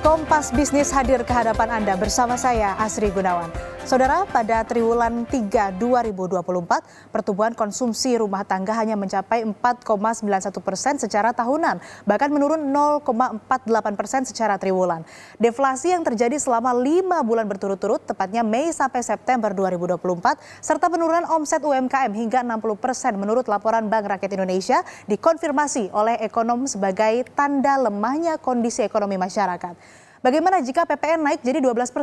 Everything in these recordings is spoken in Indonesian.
Kompas Bisnis hadir ke hadapan Anda bersama saya, Asri Gunawan. Saudara, pada triwulan 3 2024, pertumbuhan konsumsi rumah tangga hanya mencapai 4,91% secara tahunan, bahkan menurun 0,48% secara triwulan. Deflasi yang terjadi selama 5 bulan berturut-turut, tepatnya Mei sampai September 2024, serta penurunan omset UMKM hingga 60% menurut laporan Bank Rakyat Indonesia, dikonfirmasi oleh ekonom sebagai tanda lemahnya kondisi ekonomi masyarakat. Bagaimana jika PPN naik jadi 12%?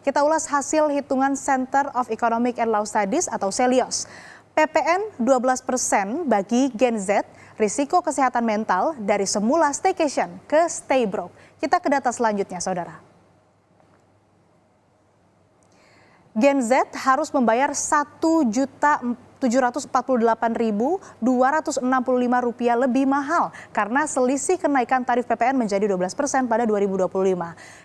Kita ulas hasil hitungan Center of Economic and Law Studies atau CELIOS. PPN 12% bagi Gen Z, risiko kesehatan mental dari semula staycation ke stay broke. Kita ke data selanjutnya, saudara. Gen Z harus membayar Rp1.748.265 lebih mahal karena selisih kenaikan tarif PPN menjadi 12% pada 2025.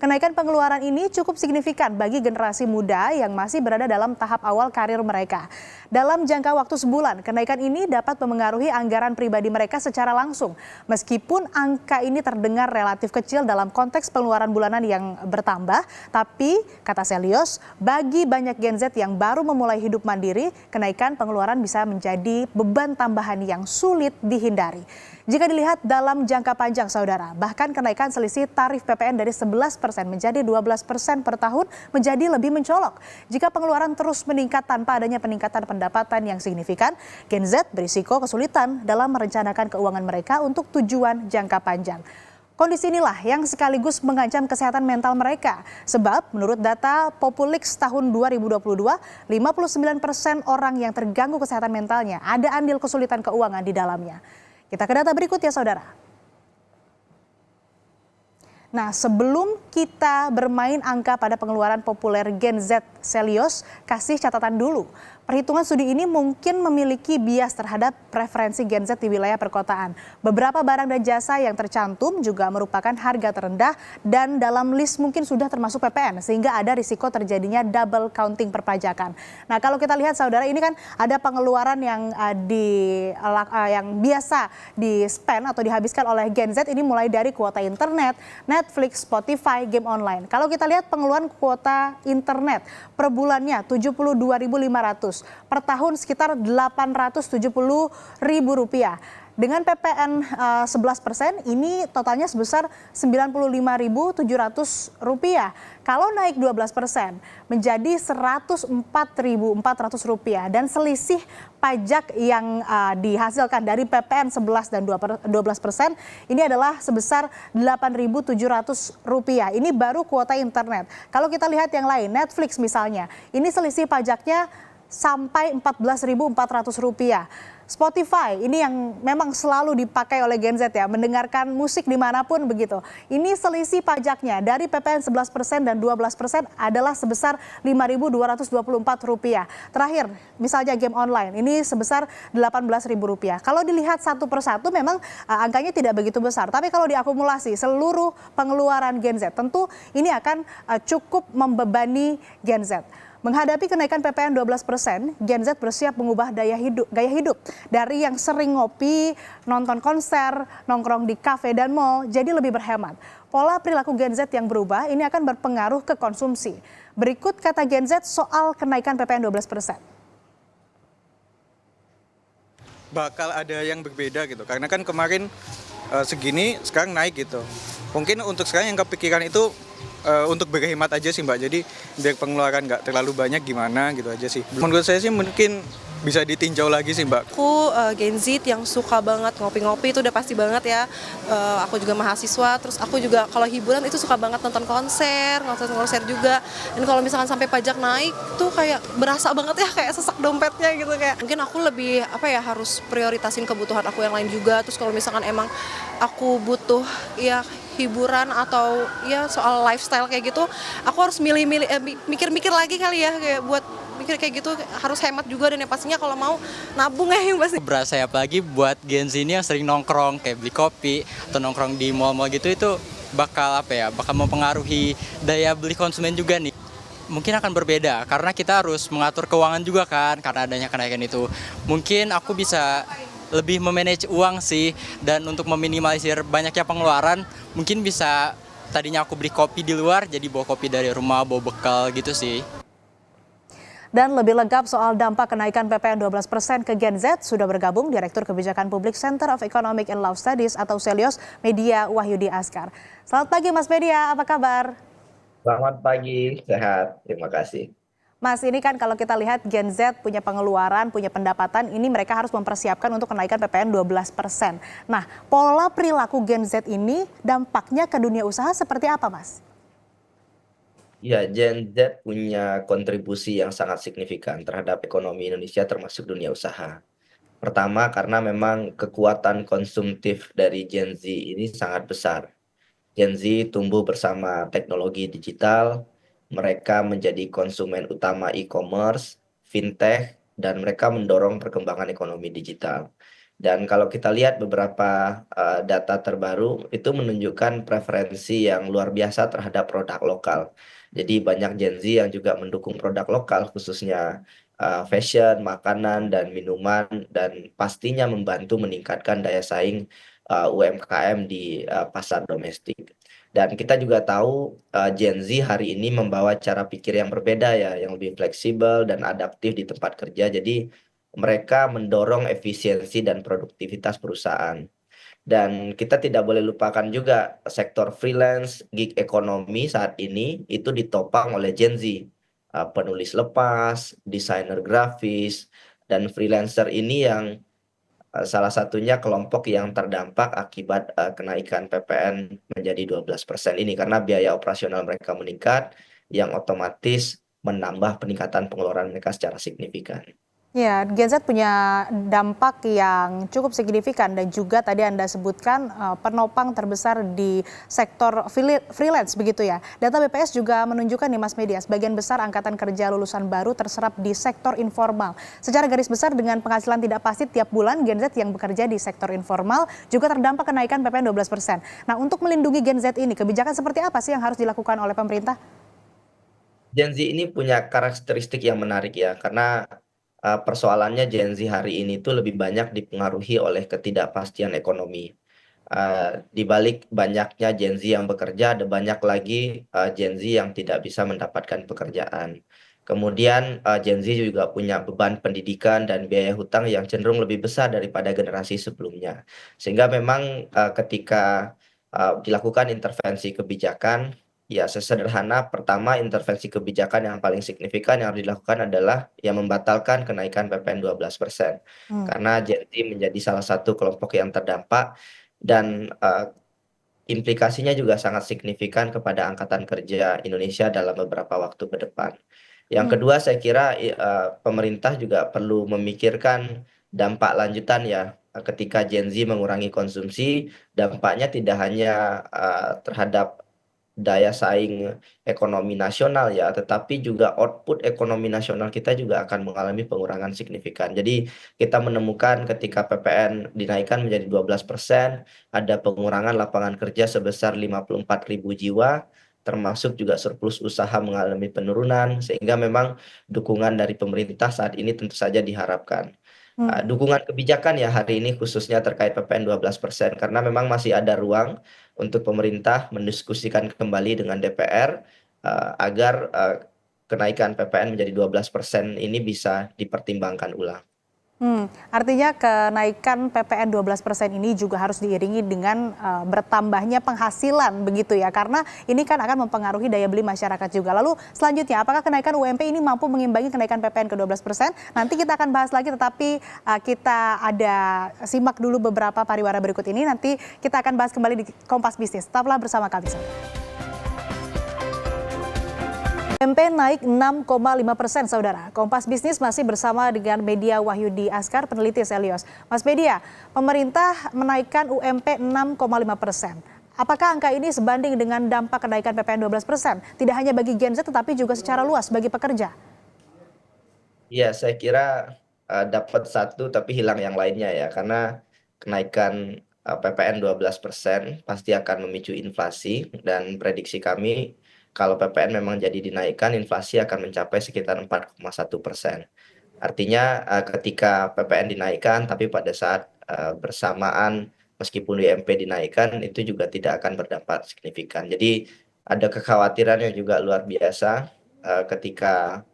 Kenaikan pengeluaran ini cukup signifikan bagi generasi muda yang masih berada dalam tahap awal karir mereka. Dalam jangka waktu sebulan, kenaikan ini dapat memengaruhi anggaran pribadi mereka secara langsung. Meskipun angka ini terdengar relatif kecil dalam konteks pengeluaran bulanan yang bertambah, tapi kata CELIOS, bagi banyak Gen Z yang baru memulai hidup mandiri, kenaikan pengeluaran bisa menjadi beban tambahan yang sulit dihindari. Jika dilihat dalam jangka panjang, saudara, bahkan kenaikan selisih tarif PPN dari 11% menjadi 12% per tahun menjadi lebih mencolok. Jika pengeluaran terus meningkat tanpa adanya peningkatan pendapatan yang signifikan, Gen Z berisiko kesulitan dalam merencanakan keuangan mereka untuk tujuan jangka panjang. Kondisi inilah yang sekaligus mengancam kesehatan mental mereka. Sebab menurut data Populix tahun 2022, 59% orang yang terganggu kesehatan mentalnya ada andil kesulitan keuangan di dalamnya. Kita ke data berikut ya, saudara. Nah, sebelum kita bermain angka pada pengeluaran populer Gen Z CELIOS, kasih catatan dulu. Perhitungan studi ini mungkin memiliki bias terhadap preferensi Gen Z di wilayah perkotaan. Beberapa barang dan jasa yang tercantum juga merupakan harga terendah dan dalam list mungkin sudah termasuk PPN, sehingga ada risiko terjadinya double counting perpajakan. Nah, kalau kita lihat, saudara, ini kan ada pengeluaran yang biasa di-spend atau dihabiskan oleh Gen Z ini mulai dari kuota internet, Netflix, Spotify, game online. Kalau kita lihat pengeluaran kuota internet per bulannya Rp72.500, per tahun sekitar Rp870.000. Dengan PPN 11%, ini totalnya sebesar Rp95.700. Kalau naik 12% menjadi Rp104.400 dan selisih pajak yang dihasilkan dari PPN 11 dan 12% ini adalah sebesar Rp8.700. Ini baru kuota internet. Kalau kita lihat yang lain, Netflix misalnya, ini selisih pajaknya sampai Rp14.400. Spotify, ini yang memang selalu dipakai oleh Gen Z ya, mendengarkan musik dimanapun begitu. Ini selisih pajaknya dari PPN 11% dan 12% adalah sebesar Rp5.224. Terakhir, misalnya game online, ini sebesar Rp18.000. Kalau dilihat satu persatu memang angkanya tidak begitu besar. Tapi kalau diakumulasi seluruh pengeluaran Gen Z, tentu ini akan cukup membebani Gen Z. Menghadapi kenaikan PPN 12%, Gen Z bersiap mengubah gaya hidup dari yang sering ngopi, nonton konser, nongkrong di kafe dan mall, jadi lebih berhemat. Pola perilaku Gen Z yang berubah ini akan berpengaruh ke konsumsi. Berikut kata Gen Z soal kenaikan PPN 12%. Bakal ada yang berbeda gitu, karena kan kemarin segini, sekarang naik gitu. Mungkin untuk sekarang yang kepikiran itu untuk berhemat aja sih, Mbak. Jadi biar pengeluaran nggak terlalu banyak gimana gitu aja sih. Menurut saya sih mungkin bisa ditinjau lagi sih, Mbak. Aku Gen Z yang suka banget ngopi-ngopi, itu udah pasti banget ya. Aku juga mahasiswa, terus aku juga kalau hiburan itu suka banget nonton konser juga. Dan kalau misalkan sampai pajak naik tuh kayak berasa banget ya, kayak sesak dompetnya gitu. Kayak mungkin aku lebih harus prioritasin kebutuhan aku yang lain juga. Terus kalau misalkan emang aku butuh ya hiburan atau ya soal lifestyle kayak gitu, aku harus mikir-mikir lagi kali ya, kayak buat mikir kayak gitu harus hemat juga, dan yang pastinya kalau mau nabung ya yang pasti. Berasa ya, apalagi buat Gen Z ini yang sering nongkrong kayak beli kopi atau nongkrong di mall-mall gitu, itu bakal mempengaruhi daya beli konsumen juga nih. Mungkin akan berbeda karena kita harus mengatur keuangan juga kan karena adanya kenaikan itu. Mungkin aku bisa lebih memanage uang sih, dan untuk meminimalisir banyaknya pengeluaran mungkin bisa tadinya aku beli kopi di luar jadi bawa kopi dari rumah, bawa bekal gitu sih. Dan lebih lengkap soal dampak kenaikan PPN 12% ke Gen Z sudah bergabung Direktur Kebijakan Publik Center of Economic and Law Studies atau Selios Media Wahyudi Askar. Selamat pagi Mas Media, apa kabar? Selamat pagi, sehat. Terima kasih. Mas, ini kan kalau kita lihat Gen Z punya pengeluaran, punya pendapatan, ini mereka harus mempersiapkan untuk kenaikan PPN 12%. Nah, pola perilaku Gen Z ini dampaknya ke dunia usaha seperti apa, Mas? Ya, Gen Z punya kontribusi yang sangat signifikan terhadap ekonomi Indonesia termasuk dunia usaha. Pertama, karena memang kekuatan konsumtif dari Gen Z ini sangat besar. Gen Z tumbuh bersama teknologi digital, mereka menjadi konsumen utama e-commerce, fintech, dan mereka mendorong perkembangan ekonomi digital. Dan kalau kita lihat beberapa data terbaru, itu menunjukkan preferensi yang luar biasa terhadap produk lokal. Jadi banyak Gen Z yang juga mendukung produk lokal, khususnya fashion, makanan, dan minuman, dan pastinya membantu meningkatkan daya saing UMKM di pasar domestik. Dan kita juga tahu Gen Z hari ini membawa cara pikir yang berbeda ya, yang lebih fleksibel dan adaptif di tempat kerja. Jadi mereka mendorong efisiensi dan produktivitas perusahaan. Dan kita tidak boleh lupakan juga sektor freelance, gig ekonomi saat ini itu ditopang oleh Gen Z. Penulis lepas, desainer grafis, dan freelancer ini yang salah satunya kelompok yang terdampak akibat kenaikan PPN menjadi 12% ini karena biaya operasional mereka meningkat yang otomatis menambah peningkatan pengeluaran mereka secara signifikan. Ya, Gen Z punya dampak yang cukup signifikan dan juga tadi Anda sebutkan penopang terbesar di sektor freelance begitu ya. Data BPS juga menunjukkan nih Mas Media, sebagian besar angkatan kerja lulusan baru terserap di sektor informal. Secara garis besar dengan penghasilan tidak pasti tiap bulan, Gen Z yang bekerja di sektor informal juga terdampak kenaikan PPN 12%. Nah, untuk melindungi Gen Z ini, kebijakan seperti apa sih yang harus dilakukan oleh pemerintah? Gen Z ini punya karakteristik yang menarik ya, karena persoalannya Gen Z hari ini tuh lebih banyak dipengaruhi oleh ketidakpastian ekonomi. Di balik banyaknya Gen Z yang bekerja, ada banyak lagi Gen Z yang tidak bisa mendapatkan pekerjaan. Kemudian Gen Z juga punya beban pendidikan dan biaya hutang yang cenderung lebih besar daripada generasi sebelumnya. Sehingga memang ketika dilakukan intervensi kebijakan, ya, sesederhana pertama intervensi kebijakan yang paling signifikan yang harus dilakukan adalah yang membatalkan kenaikan PPN 12%. Karena Gen Z menjadi salah satu kelompok yang terdampak dan implikasinya juga sangat signifikan kepada angkatan kerja Indonesia dalam beberapa waktu ke depan. Yang kedua, saya kira pemerintah juga perlu memikirkan dampak lanjutan ya. Ketika Gen Z mengurangi konsumsi, dampaknya tidak hanya terhadap daya saing ekonomi nasional ya, tetapi juga output ekonomi nasional kita juga akan mengalami pengurangan signifikan. Jadi kita menemukan ketika PPN dinaikkan menjadi 12%, ada pengurangan lapangan kerja sebesar 54.000 jiwa, termasuk juga surplus usaha mengalami penurunan, sehingga memang dukungan dari pemerintah saat ini tentu saja diharapkan. Dukungan kebijakan ya hari ini khususnya terkait PPN 12%, karena memang masih ada ruang untuk pemerintah mendiskusikan kembali dengan DPR agar kenaikan PPN menjadi 12% ini bisa dipertimbangkan ulang. Artinya kenaikan PPN 12% ini juga harus diiringi dengan bertambahnya penghasilan begitu ya, karena ini kan akan mempengaruhi daya beli masyarakat juga. Lalu selanjutnya, apakah kenaikan UMP ini mampu mengimbangi kenaikan PPN ke 12%? Nanti kita akan bahas lagi, tetapi kita ada simak dulu beberapa pariwara berikut ini. Nanti kita akan bahas kembali di Kompas Bisnis. Tetaplah bersama kami. UMP naik 6,5%, saudara. Kompas Bisnis masih bersama dengan Media Wahyudi Askar, peneliti Selios. Mas Media, pemerintah menaikkan UMP 6,5%. Apakah angka ini sebanding dengan dampak kenaikan PPN 12%? Tidak hanya bagi Gen Z, tetapi juga secara luas bagi pekerja. Iya, saya kira dapat satu tapi hilang yang lainnya ya, karena kenaikan PPN 12% pasti akan memicu inflasi, dan prediksi kami kalau PPN memang jadi dinaikkan, inflasi akan mencapai sekitar 4,1%. Artinya ketika PPN dinaikkan, tapi pada saat bersamaan meskipun UMP dinaikkan itu juga tidak akan berdampak signifikan. Jadi ada kekhawatiran yang juga luar biasa ketika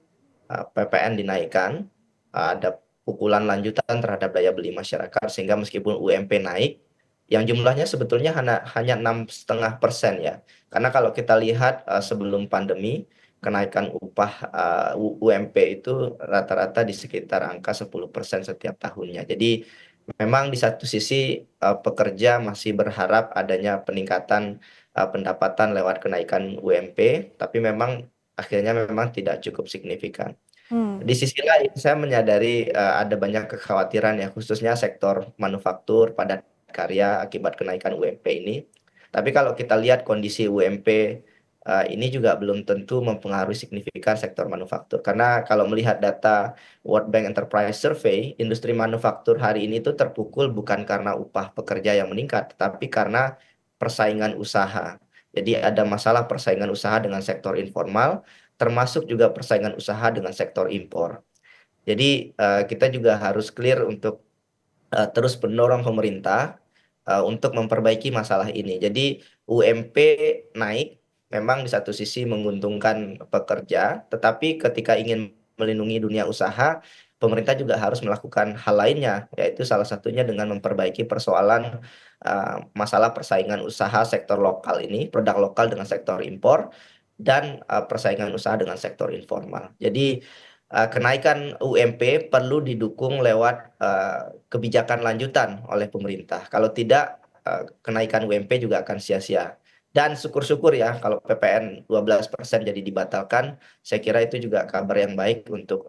PPN dinaikkan, ada pukulan lanjutan terhadap daya beli masyarakat sehingga meskipun UMP naik, yang jumlahnya sebetulnya hanya 6,5% ya. Karena kalau kita lihat sebelum pandemi, kenaikan upah UMP itu rata-rata di sekitar angka 10% setiap tahunnya. Jadi memang di satu sisi pekerja masih berharap adanya peningkatan pendapatan lewat kenaikan UMP, tapi memang akhirnya memang tidak cukup signifikan. Hmm. Di sisi lain, saya menyadari ada banyak kekhawatiran ya, khususnya sektor manufaktur, padat karya akibat kenaikan UMP ini. Tapi kalau kita lihat kondisi UMP ini juga belum tentu mempengaruhi signifikan sektor manufaktur. Karena kalau melihat data World Bank Enterprise Survey, industri manufaktur hari ini itu terpukul bukan karena upah pekerja yang meningkat, tetapi karena persaingan usaha. Jadi ada masalah persaingan usaha dengan sektor informal, termasuk juga persaingan usaha dengan sektor impor. Jadi kita juga harus clear untuk terus mendorong pemerintah untuk memperbaiki masalah ini. Jadi UMP naik memang di satu sisi menguntungkan pekerja, tetapi ketika ingin melindungi dunia usaha, pemerintah juga harus melakukan hal lainnya, yaitu salah satunya dengan memperbaiki persoalan masalah persaingan usaha sektor lokal ini, produk lokal dengan sektor impor, dan persaingan usaha dengan sektor informal. Jadi kenaikan UMP perlu didukung lewat kebijakan lanjutan oleh pemerintah. Kalau tidak, kenaikan UMP juga akan sia-sia. Dan syukur-syukur ya kalau PPN 12% jadi dibatalkan, saya kira itu juga kabar yang baik untuk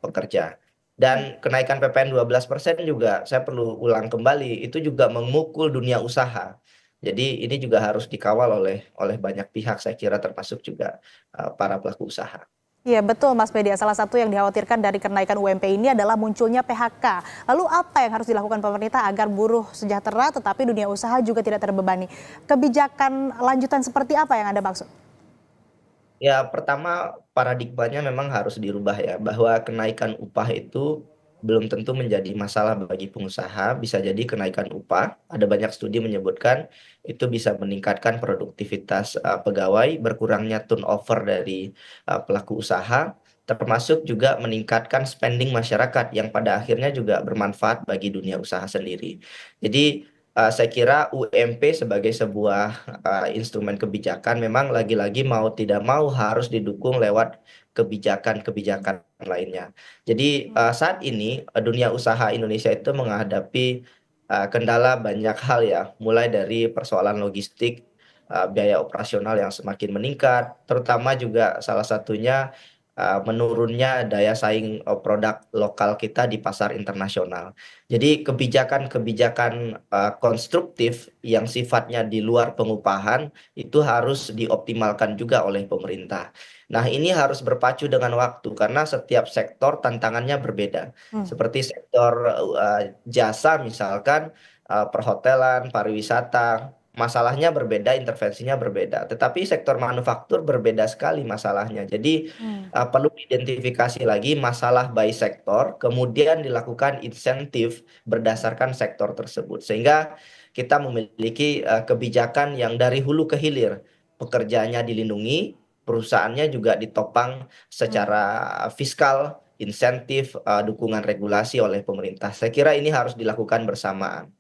pekerja. Dan kenaikan PPN 12% juga saya perlu ulang kembali, itu juga memukul dunia usaha. Jadi ini juga harus dikawal oleh banyak pihak, saya kira termasuk juga para pelaku usaha. Iya betul Mas Media, salah satu yang dikhawatirkan dari kenaikan UMP ini adalah munculnya PHK. Lalu apa yang harus dilakukan pemerintah agar buruh sejahtera tetapi dunia usaha juga tidak terbebani? Kebijakan lanjutan seperti apa yang Anda maksud? Ya, pertama paradigmanya memang harus dirubah ya, bahwa kenaikan upah itu belum tentu menjadi masalah bagi pengusaha, bisa jadi kenaikan upah, ada banyak studi menyebutkan itu bisa meningkatkan produktivitas pegawai, berkurangnya turnover dari pelaku usaha, termasuk juga meningkatkan spending masyarakat yang pada akhirnya juga bermanfaat bagi dunia usaha sendiri. Jadi saya kira UMP sebagai sebuah instrumen kebijakan memang lagi-lagi mau tidak mau harus didukung lewat kebijakan-kebijakan lainnya. Jadi saat ini dunia usaha Indonesia itu menghadapi kendala banyak hal ya, mulai dari persoalan logistik, biaya operasional yang semakin meningkat, terutama juga salah satunya menurunnya daya saing produk lokal kita di pasar internasional. Jadi kebijakan-kebijakan konstruktif yang sifatnya di luar pengupahan itu harus dioptimalkan juga oleh pemerintah. Nah, ini harus berpacu dengan waktu karena setiap sektor tantangannya berbeda. Hmm. Seperti sektor jasa misalkan perhotelan, pariwisata, masalahnya berbeda, intervensinya berbeda. Tetapi sektor manufaktur berbeda sekali masalahnya. Jadi perlu diidentifikasi lagi masalah by sektor, kemudian dilakukan insentif berdasarkan sektor tersebut. Sehingga kita memiliki kebijakan yang dari hulu ke hilir. Pekerjaannya dilindungi, perusahaannya juga ditopang secara fiskal, insentif, dukungan regulasi oleh pemerintah. Saya kira ini harus dilakukan bersamaan.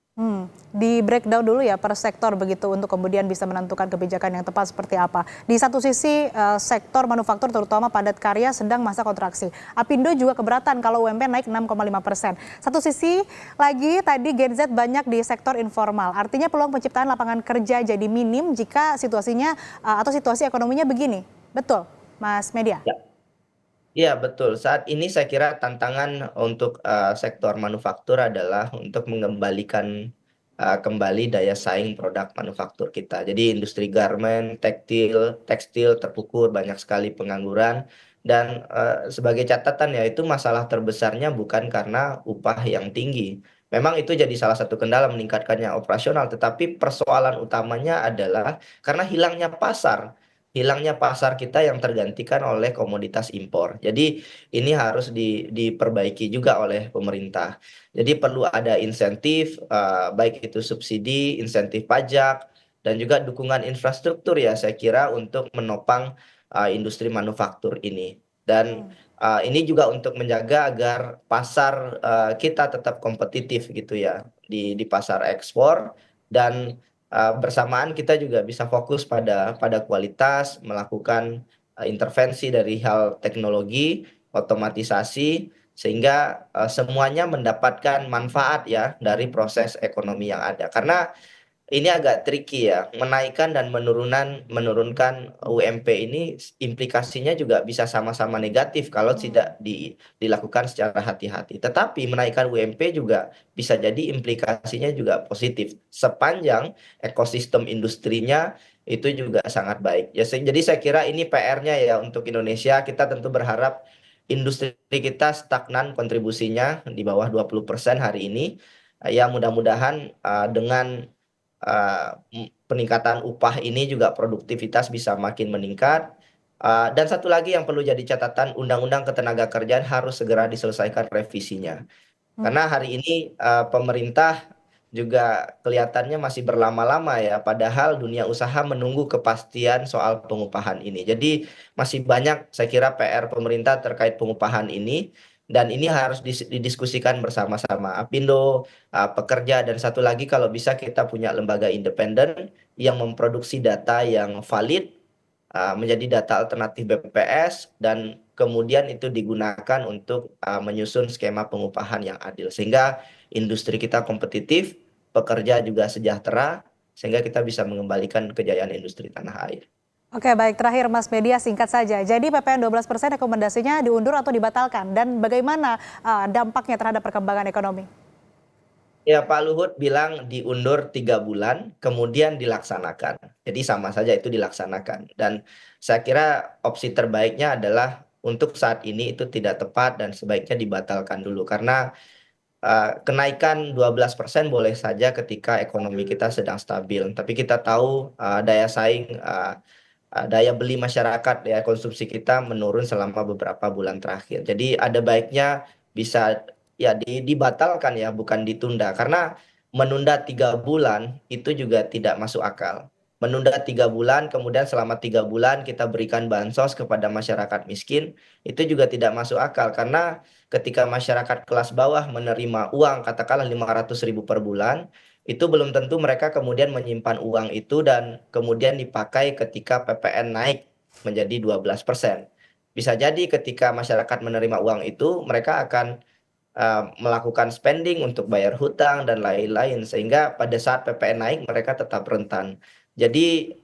Di breakdown dulu ya per sektor begitu untuk kemudian bisa menentukan kebijakan yang tepat seperti apa. Di satu sisi sektor manufaktur terutama padat karya sedang masa kontraksi. Apindo juga keberatan kalau UMP naik 6,5%. Satu sisi lagi tadi Gen Z banyak di sektor informal. Artinya peluang penciptaan lapangan kerja jadi minim jika situasinya atau situasi ekonominya begini. Betul, Mas Media? Iya betul. Saat ini saya kira tantangan untuk sektor manufaktur adalah untuk mengembalikan kembali daya saing produk manufaktur kita. Jadi industri garment, tekstil terpukul banyak sekali pengangguran dan sebagai catatan ya itu masalah terbesarnya bukan karena upah yang tinggi. Memang itu jadi salah satu kendala meningkatkannya operasional, tetapi persoalan utamanya adalah karena hilangnya pasar. hilangnya pasar kita yang tergantikan oleh komoditas impor. Jadi ini harus diperbaiki juga oleh pemerintah. Jadi perlu ada insentif, baik itu subsidi, insentif pajak, dan juga dukungan infrastruktur ya saya kira untuk menopang industri manufaktur ini. Dan ini juga untuk menjaga agar pasar kita tetap kompetitif gitu ya di pasar ekspor dan bersamaan kita juga bisa fokus pada kualitas, melakukan intervensi dari hal teknologi, otomatisasi, sehingga semuanya mendapatkan manfaat ya dari proses ekonomi yang ada. Karena ini agak tricky ya, menaikkan dan menurunkan UMP ini implikasinya juga bisa sama-sama negatif kalau tidak dilakukan secara hati-hati. Tetapi menaikkan UMP juga bisa jadi implikasinya juga positif sepanjang ekosistem industrinya itu juga sangat baik. Ya, jadi saya kira ini PR-nya ya untuk Indonesia. Kita tentu berharap industri kita stagnan kontribusinya di bawah 20% hari ini. Ya mudah-mudahan dengan peningkatan upah ini juga produktivitas bisa makin meningkat. Dan satu lagi yang perlu jadi catatan, Undang-Undang Ketenagakerjaan harus segera diselesaikan revisinya. Karena hari ini pemerintah juga kelihatannya masih berlama-lama ya, padahal dunia usaha menunggu kepastian soal pengupahan ini. Jadi masih banyak saya kira PR pemerintah terkait pengupahan ini, dan ini harus didiskusikan bersama-sama Apindo, pekerja, dan satu lagi kalau bisa kita punya lembaga independen yang memproduksi data yang valid, menjadi data alternatif BPS, dan kemudian itu digunakan untuk menyusun skema pengupahan yang adil sehingga industri kita kompetitif, pekerja juga sejahtera, sehingga kita bisa mengembalikan kejayaan industri tanah air. Oke, baik, terakhir Mas Media, singkat saja. Jadi PPN 12% rekomendasinya diundur atau dibatalkan, dan bagaimana dampaknya terhadap perkembangan ekonomi? Ya, Pak Luhut bilang diundur 3 bulan, kemudian dilaksanakan. Jadi sama saja itu dilaksanakan. Dan saya kira opsi terbaiknya adalah untuk saat ini itu tidak tepat dan sebaiknya dibatalkan dulu. Karena kenaikan 12% boleh saja ketika ekonomi kita sedang stabil. Tapi kita tahu daya saing, daya beli masyarakat, ya konsumsi kita menurun selama beberapa bulan terakhir. Jadi ada baiknya bisa ya dibatalkan ya, bukan ditunda. Karena menunda 3 bulan itu juga tidak masuk akal. Menunda 3 bulan, kemudian selama 3 bulan kita berikan bansos kepada masyarakat miskin, itu juga tidak masuk akal. Karena ketika masyarakat kelas bawah menerima uang, katakanlah 500.000 per bulan, itu belum tentu mereka kemudian menyimpan uang itu dan kemudian dipakai ketika PPN naik menjadi 12%. Bisa jadi ketika masyarakat menerima uang itu, mereka akan melakukan spending untuk bayar hutang dan lain-lain, sehingga pada saat PPN naik mereka tetap rentan. Jadi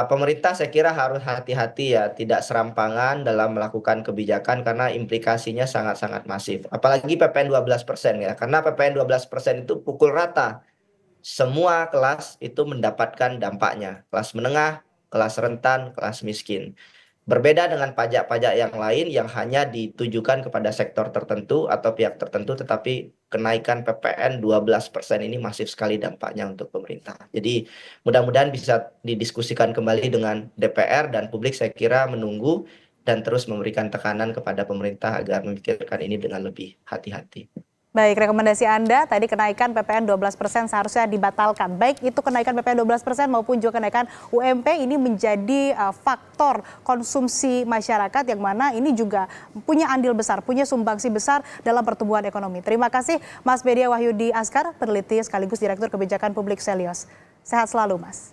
pemerintah saya kira harus hati-hati ya, tidak serampangan dalam melakukan kebijakan karena implikasinya sangat-sangat masif. Apalagi PPN 12% ya, karena PPN 12% itu pukul rata. Semua kelas itu mendapatkan dampaknya, kelas menengah, kelas rentan, kelas miskin. Berbeda dengan pajak-pajak yang lain yang hanya ditujukan kepada sektor tertentu atau pihak tertentu, tetapi kenaikan PPN 12% ini masif sekali dampaknya untuk pemerintah. Jadi mudah-mudahan bisa didiskusikan kembali dengan DPR dan publik, saya kira menunggu dan terus memberikan tekanan kepada pemerintah agar memikirkan ini dengan lebih hati-hati. Baik, rekomendasi Anda tadi kenaikan PPN 12% seharusnya dibatalkan. Baik itu kenaikan PPN 12% maupun juga kenaikan UMP ini menjadi faktor konsumsi masyarakat yang mana ini juga punya andil besar, punya sumbangsi besar dalam pertumbuhan ekonomi. Terima kasih Mas Media Wahyudi Askar, peneliti sekaligus Direktur Kebijakan Publik Selios. Sehat selalu Mas.